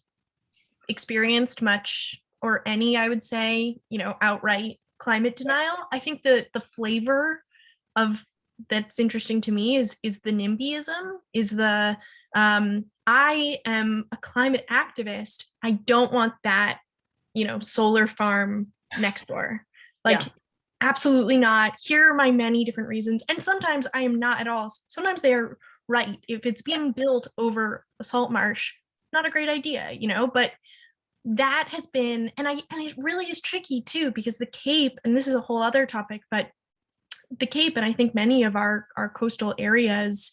experienced much or any, I would say, outright climate denial. I think the flavor of that's interesting to me is the nimbyism, is the I am a climate activist. I don't want that, solar farm next door. Absolutely not. Here are my many different reasons. And sometimes I am not at all. Sometimes they are right. If it's being built over a salt marsh, not a great idea, but that has been, and it really is tricky too, because the Cape, and this is a whole other topic, but the Cape, and I think many of our coastal areas,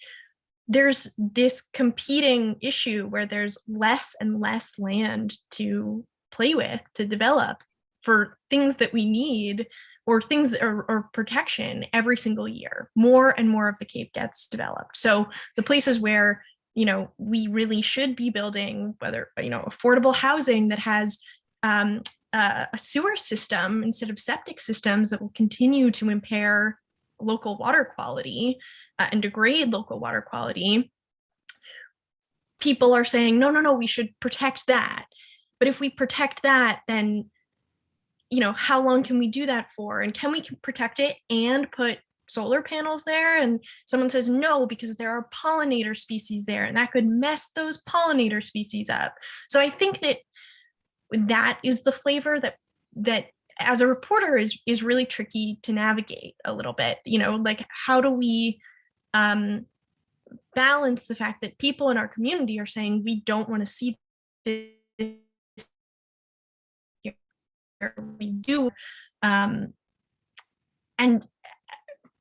there's this competing issue where there's less and less land to play with, to develop for things that we need, or things that are protection every single year. More and more of the Cape gets developed. So the places where, we really should be building, whether, affordable housing that has a sewer system instead of septic systems that will continue to impair local water quality and degrade local water quality, people are saying, no, we should protect that. But if we protect that, then how long can we do that for? And can we protect it and put solar panels there? And someone says no, because there are pollinator species there, and that could mess those pollinator species up. So I think that is the flavor that as a reporter is really tricky to navigate a little bit. How do we balance the fact that people in our community are saying we don't want to see this we do, and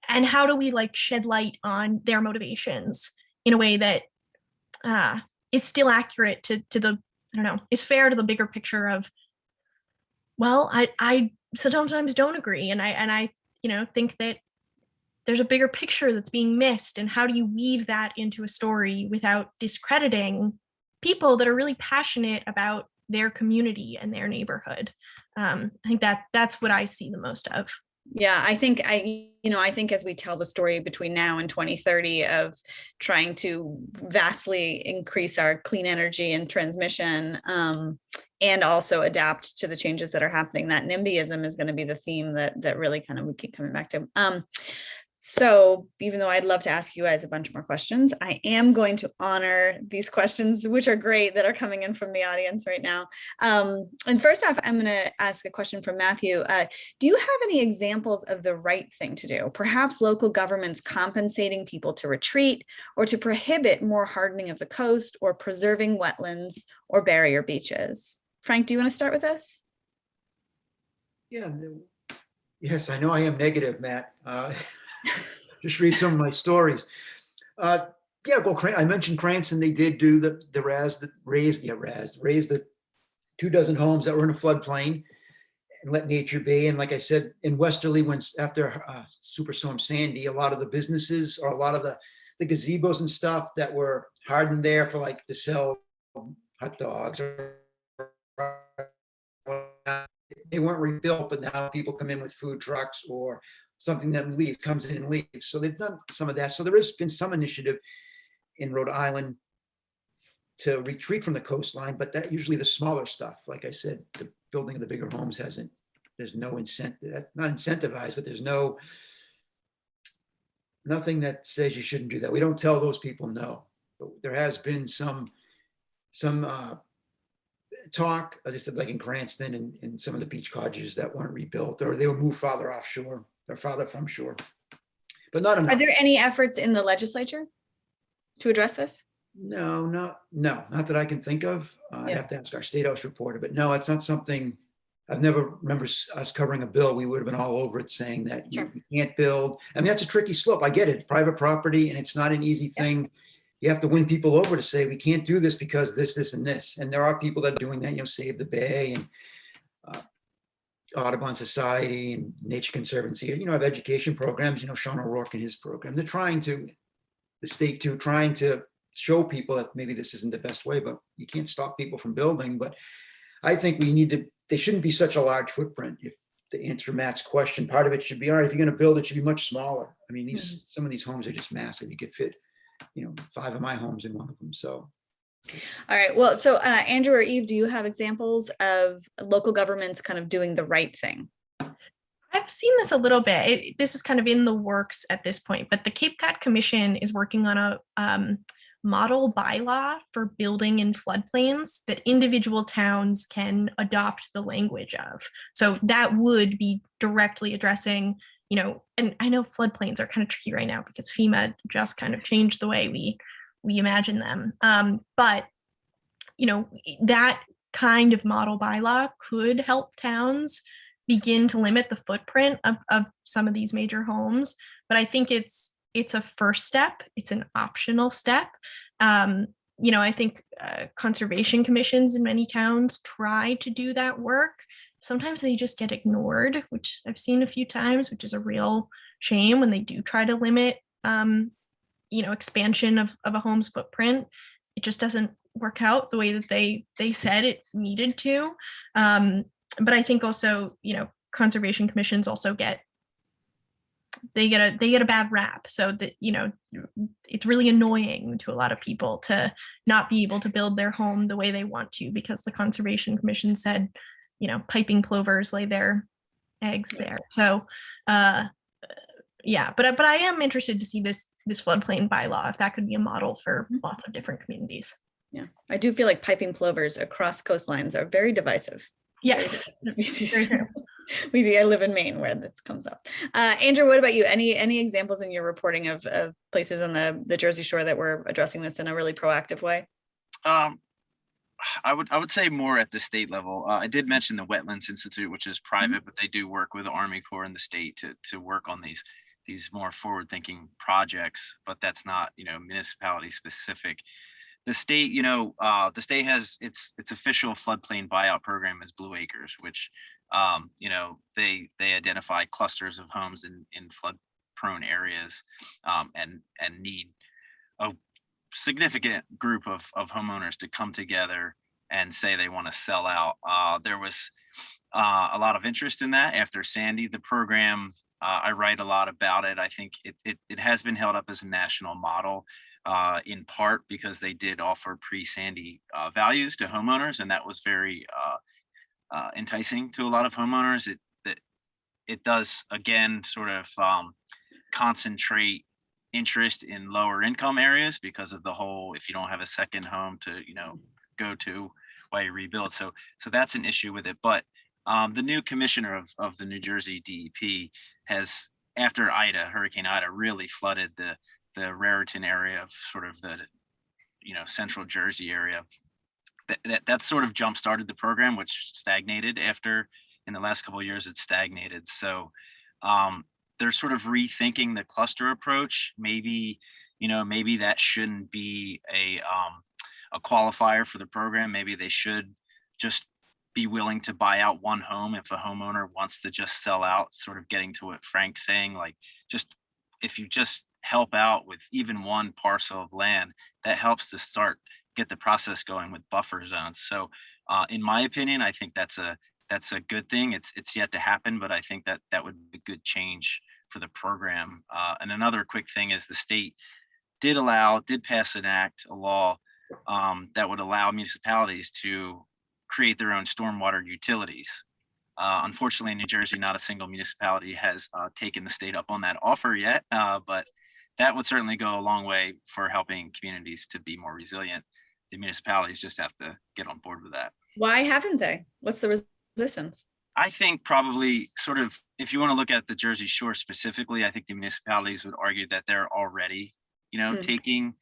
how do we like shed light on their motivations in a way that is still accurate to the, I don't know, is fair to the bigger picture of, well, I sometimes don't agree, and I think that there's a bigger picture that's being missed, and how do you weave that into a story without discrediting people that are really passionate about their community and their neighborhood. I think that's what I see the most of. Yeah, I think as we tell the story between now and 2030 of trying to vastly increase our clean energy and transmission, and also adapt to the changes that are happening, that NIMBYism is going to be the theme that really kind of we keep coming back to. So even though I'd love to ask you guys a bunch more questions, I am going to honor these questions, which are great, that are coming in from the audience right now. And first off, I'm going to ask a question from Matthew. Do you have any examples of the right thing to do? Perhaps local governments compensating people to retreat, or to prohibit more hardening of the coast, or preserving wetlands or barrier beaches? Frank, do you want to start with this? Yeah. Yes, I know I am negative, Matt. Just read some of my stories. Yeah, well, I mentioned Cranston. They did do raise the 24 homes that were in a floodplain and let nature be. And like I said, in Westerly, after Superstorm Sandy, a lot of the businesses, or a lot of the gazebos and stuff that were hardened there for like to sell hot dogs, or they weren't rebuilt, but now people come in with food trucks or something that comes in and leaves. So they've done some of that. So there has been some initiative in Rhode Island to retreat from the coastline, but that usually the smaller stuff. Like I said, the building of the bigger homes there's no incentive, not incentivized, but there's nothing that says you shouldn't do that. We don't tell those people no. But there has been some talk, as I said, like in Cranston and some of the beach cottages that weren't rebuilt, or they were moved farther offshore, or farther from shore, but not enough. Are there any efforts in the legislature to address this? No, not that I can think of. I'd have to ask our State House reporter, but no, it's not something. I've never remember us covering a bill. We would have been all over it, saying that you can't build. I mean, that's a tricky slope. I get it, private property, and it's not an easy thing. You have to win people over to say we can't do this because this, and this. And there are people that are doing that, Save the Bay and Audubon Society and Nature Conservancy, have education programs, Sean O'Rourke and his program. They're the state trying to show people that maybe this isn't the best way, but you can't stop people from building. But I think they shouldn't be such a large footprint. If to answer Matt's question, part of it should be, all right, if you're going to build, it should be much smaller. I mean, some of these homes are just massive. You could fit 5 of my homes in one of them. So, all right. Well, so Andrew or Eve, do you have examples of local governments kind of doing the right thing? I've seen this a little bit. This is kind of in the works at this point, but the Cape Cod Commission is working on a model bylaw for building in floodplains that individual towns can adopt the language of. So that would be directly addressing, and I know floodplains are kind of tricky right now because FEMA just kind of changed the way we imagine them. But, that kind of model bylaw could help towns begin to limit the footprint of some of these major homes. But I think it's a first step. It's an optional step. I think conservation commissions in many towns try to do that work. Sometimes they just get ignored, which I've seen a few times, which is a real shame when they do try to limit, expansion of a home's footprint. It just doesn't work out the way that they said it needed to. But I think also, conservation commissions also get a bad rap. So that, it's really annoying to a lot of people to not be able to build their home the way they want to, because the Conservation Commission said, piping plovers lay their eggs there. So, but I am interested to see this floodplain bylaw, if that could be a model for lots of different communities. Yeah, I do feel like piping plovers across coastlines are very divisive. Yes. Very true. I live in Maine where this comes up. Andrew, what about you? Any examples in your reporting of places on the Jersey Shore that were addressing this in a really proactive way? I would say more at the state level. I did mention the Wetlands Institute, which is private, but they do work with the Army Corps and the state to work on these more forward-thinking projects. But that's not, municipality specific. The state, the state has its official floodplain buyout program is Blue Acres, which they identify clusters of homes in flood-prone areas, and need a significant group of homeowners to come together and say they want to sell out. There was a lot of interest in that after Sandy. The program, I write a lot about it. I think it has been held up as a national model, in part because they did offer pre-Sandy values to homeowners, and that was very enticing to a lot of homeowners. It does, again, sort of concentrate interest in lower income areas because of the whole, if you don't have a second home to go to while you rebuild. So that's an issue with it. But the new commissioner of the New Jersey DEP has, after Hurricane Ida really flooded the Raritan area of sort of the central Jersey area, that sort of jump started the program, which stagnated after, in the last couple of years it stagnated. So they're sort of rethinking the cluster approach. Maybe that shouldn't be a qualifier for the program. Maybe they should just be willing to buy out one home if a homeowner wants to just sell out, sort of getting to what Frank's saying, like, just if you just help out with even one parcel of land, that helps to get the process going with buffer zones. So in my opinion, I think that's a good thing. It's yet to happen, but I think that would be a good change for the program. And another quick thing is the state did pass a law that would allow municipalities to create their own stormwater utilities. Unfortunately, in New Jersey, not a single municipality has taken the state up on that offer yet, but that would certainly go a long way for helping communities to be more resilient. The municipalities just have to get on board with that. Why haven't they? What's the resistance? I think probably sort of, if you want to look at the Jersey Shore specifically, I think the municipalities would argue that they're already, taking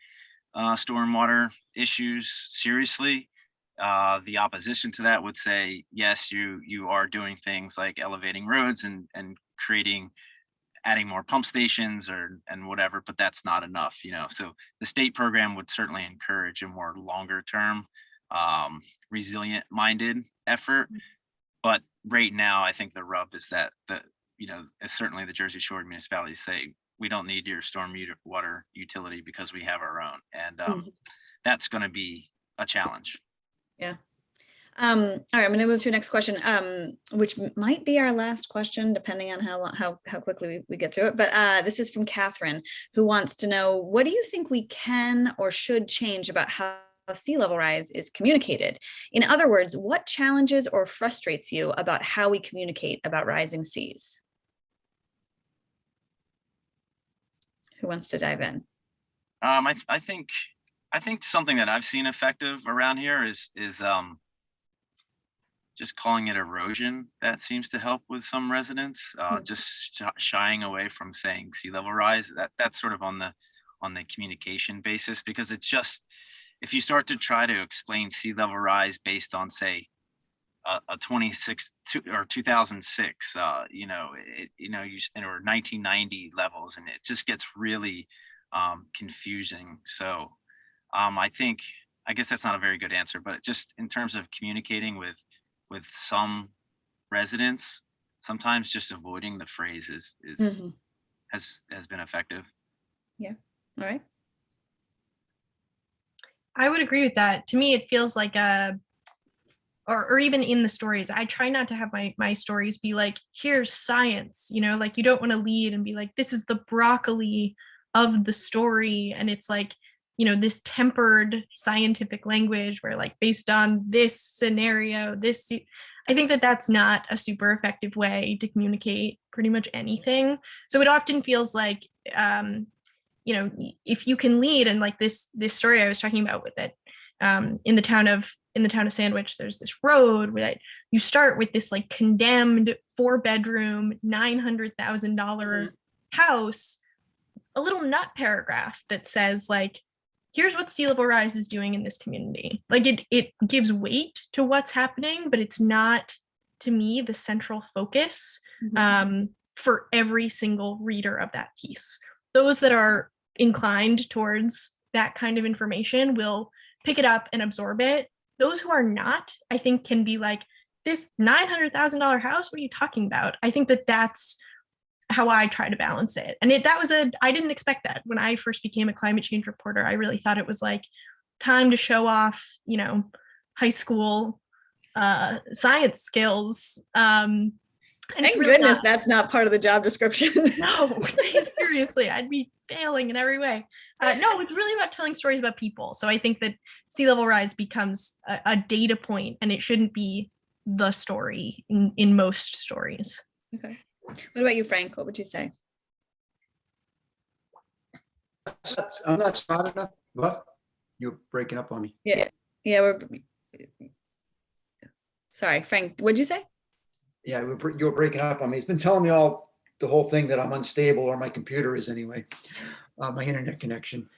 stormwater issues seriously. The opposition to that would say, yes, you are doing things like elevating roads and adding more pump stations and whatever, but that's not enough, So the state program would certainly encourage a more longer term, resilient minded effort. But right now, I think the rub is that certainly the Jersey Shore municipalities say, we don't need your storm water utility because we have our own. And that's going to be a challenge. Yeah. All right, I'm going to move to the next question, which might be our last question, depending on how quickly we get through it. But this is from Catherine, who wants to know, what do you think we can or should change about how sea level rise is communicated? In other words, what challenges or frustrates you about how we communicate about rising seas? Who wants to dive in? I think something that I've seen effective around here is just calling it erosion. That seems to help with some residents. Just shying away from saying sea level rise. That's sort of on the communication basis, because it's just, if you start to try to explain sea level rise based on, say, a 2006, or 1990 levels, and it just gets really confusing. So I guess that's not a very good answer, but just in terms of communicating with some residents, sometimes just avoiding the phrase has been effective. Yeah. All right. I would agree with that. To me, it feels like or even in the stories, I try not to have my stories be like, here's science, like you don't want to lead and be like, this is the broccoli of the story. And it's like, this tempered scientific language where, like, based on this scenario, I think that's not a super effective way to communicate pretty much anything. So it often feels like, if you can lead, and like this story I was talking about with it, in the town of Sandwich, there's this road where you start with this like condemned 4-bedroom, $900,000 house, a little nut paragraph that says like, here's what sea level rise is doing in this community. Like it gives weight to what's happening, but it's not, to me, the central focus for every single reader of that piece. Those that are inclined towards that kind of information will pick it up and absorb it. Those who are not, I think, can be like, this $900,000 house, what are you talking about? I think that that's how I try to balance it. And I didn't expect that. When I first became a climate change reporter, I really thought it was like time to show off, high school science skills. And Thank really goodness that's not part of the job description. No, seriously, I'd be failing in every way. No, it's really about telling stories about people. So I think that sea level rise becomes a data point, and it shouldn't be the story in most stories. Okay. What about you, Frank? What would you say? I'm not smart enough. What? You're breaking up on me. Yeah, sorry, Frank, what'd you say? Yeah, you're breaking up on me. It's been telling me the whole thing that I'm unstable, or my computer is anyway, my internet connection.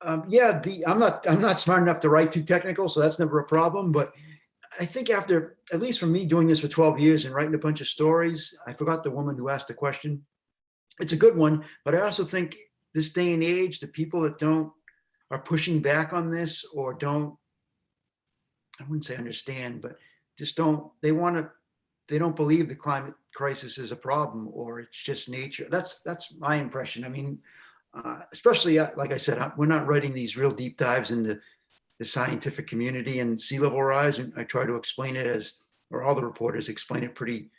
I'm not smart enough to write too technical, so that's never a problem. But I think after, at least for me, doing this for 12 years and writing a bunch of stories, I forgot the woman who asked the question. It's a good one, but I also think this day and age, the people that are pushing back on this, or I wouldn't say understand, but just they don't believe the climate crisis is a problem, or it's just nature. That's my impression. I mean, especially, like I said, we're not writing these real deep dives into the scientific community and sea level rise. And I try to explain it or all the reporters explain it pretty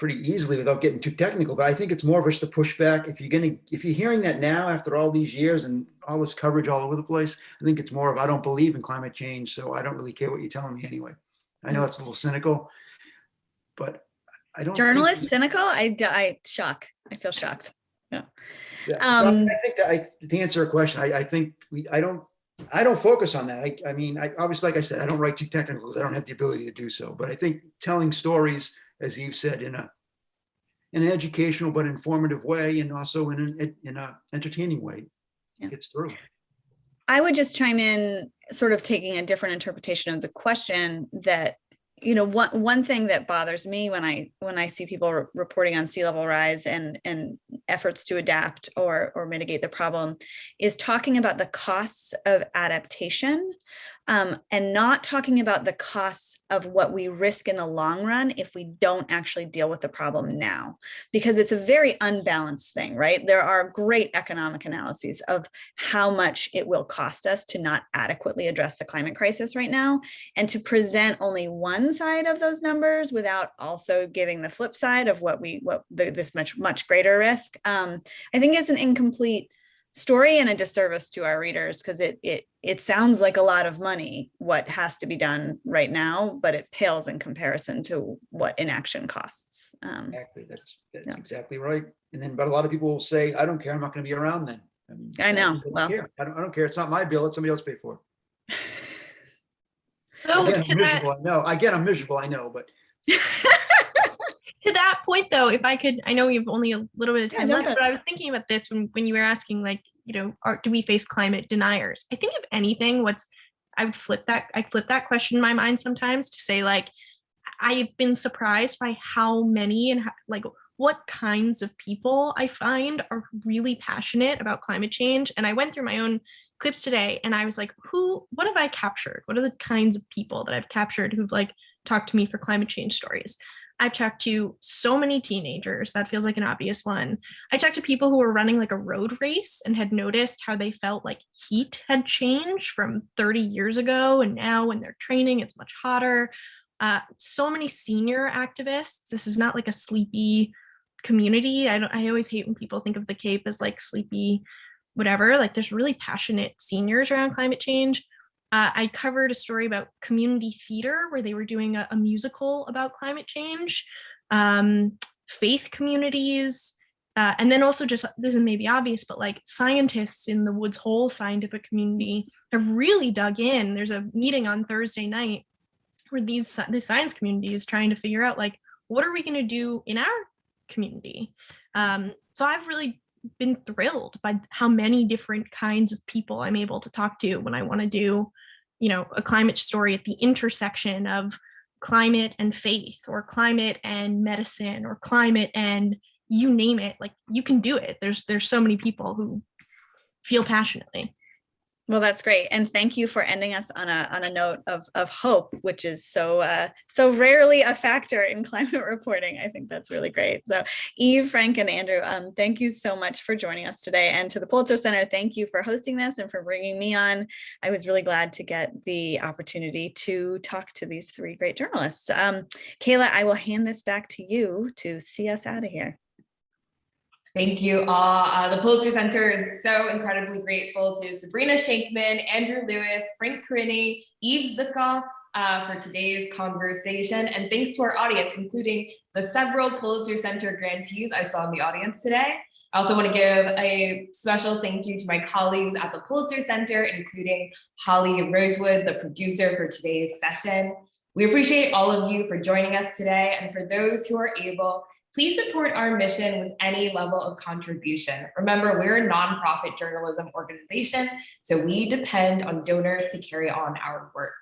easily without getting too technical. But I think it's more of us to push back. If you're hearing that now after all these years and all this coverage all over the place, I think it's more of, I don't believe in climate change, so I don't really care what you're telling me anyway. I know it's a little cynical, but I don't. Journalist cynical? I feel shocked. Yeah. Yeah. I think that to answer a question, I think I don't focus on that. I mean, obviously, like I said, I don't write too technical because I don't have the ability to do so. But I think telling stories, as Eve said, in an educational but informative way, and also in an entertaining way, gets through. I would just chime in, sort of taking a different interpretation of the question, that one thing that bothers me when I see people reporting on sea level rise and efforts to adapt or mitigate the problem is talking about the costs of adaptation, and not talking about the costs of what we risk in the long run if we don't actually deal with the problem now, because it's a very unbalanced thing, right? There are great economic analyses of how much it will cost us to not adequately address the climate crisis right now, and to present only one side of those numbers without also giving the flip side of this much greater risk, I think is an incomplete story and a disservice to our readers, because it sounds like a lot of money what has to be done right now, but it pales in comparison to what inaction costs. Exactly, that's exactly right. But a lot of people will say, "I don't care. I'm not going to be around then." I know. Well, I don't care. It's not my bill. Let somebody else pay for it. So Again, I'm miserable. I know. Again, I'm miserable. I know, but. To that point, though, if I could, I know we have only a little bit of time left, but I was thinking about this when you were asking, like, do we face climate deniers? I think if anything, I flip that question in my mind sometimes to say, like, I've been surprised by how many and what kinds of people I find are really passionate about climate change. And I went through my own clips today and I was like, what have I captured? What are the kinds of people that I've captured who've talked to me for climate change stories? I've talked to so many teenagers. That feels like an obvious one. I talked to people who were running a road race and had noticed how they felt like heat had changed from 30 years ago. And now when they're training, it's much hotter. So many senior activists. This is not a sleepy community. I always hate when people think of the Cape as sleepy, whatever. There's really passionate seniors around climate change. I covered a story about community theater where they were doing a musical about climate change, faith communities, and then also just, this is maybe obvious, but scientists in the Woods Hole scientific community have really dug in. There's a meeting on Thursday night where this science community is trying to figure out what are we going to do in our community. So I've really been thrilled by how many different kinds of people I'm able to talk to when I want to do, a climate story at the intersection of climate and faith, or climate and medicine, or climate and you name it. Like, you can do it. There's so many people who feel passionately. Well, that's great. And thank you for ending us on a note of hope, which is so rarely a factor in climate reporting. I think that's really great. So Eve, Frank, and Andrew, thank you so much for joining us today. And to the Pulitzer Center, thank you for hosting this and for bringing me on. I was really glad to get the opportunity to talk to these three great journalists. Kayla, I will hand this back to you to see us out of here. Thank you all. The Pulitzer Center is so incredibly grateful to Sabrina Shankman, Andrew Lewis, Frank Carini, Eve Zukoff for today's conversation. And thanks to our audience, including the several Pulitzer Center grantees I saw in the audience today. I also want to give a special thank you to my colleagues at the Pulitzer Center, including Holly Rosewood, the producer for today's session. We appreciate all of you for joining us today. And for those who are able, please support our mission with any level of contribution. Remember, we're a nonprofit journalism organization, so we depend on donors to carry on our work.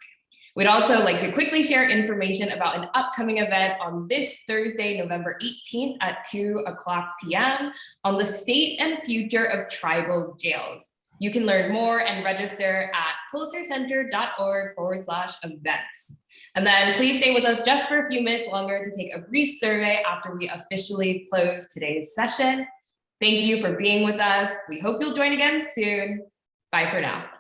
We'd also like to quickly share information about an upcoming event on this Thursday, November 18th at 2:00 p.m. on the state and future of tribal jails. You can learn more and register at pulitzercenter.org/events. And then please stay with us just for a few minutes longer to take a brief survey after we officially close today's session. Thank you for being with us. We hope you'll join again soon. Bye for now.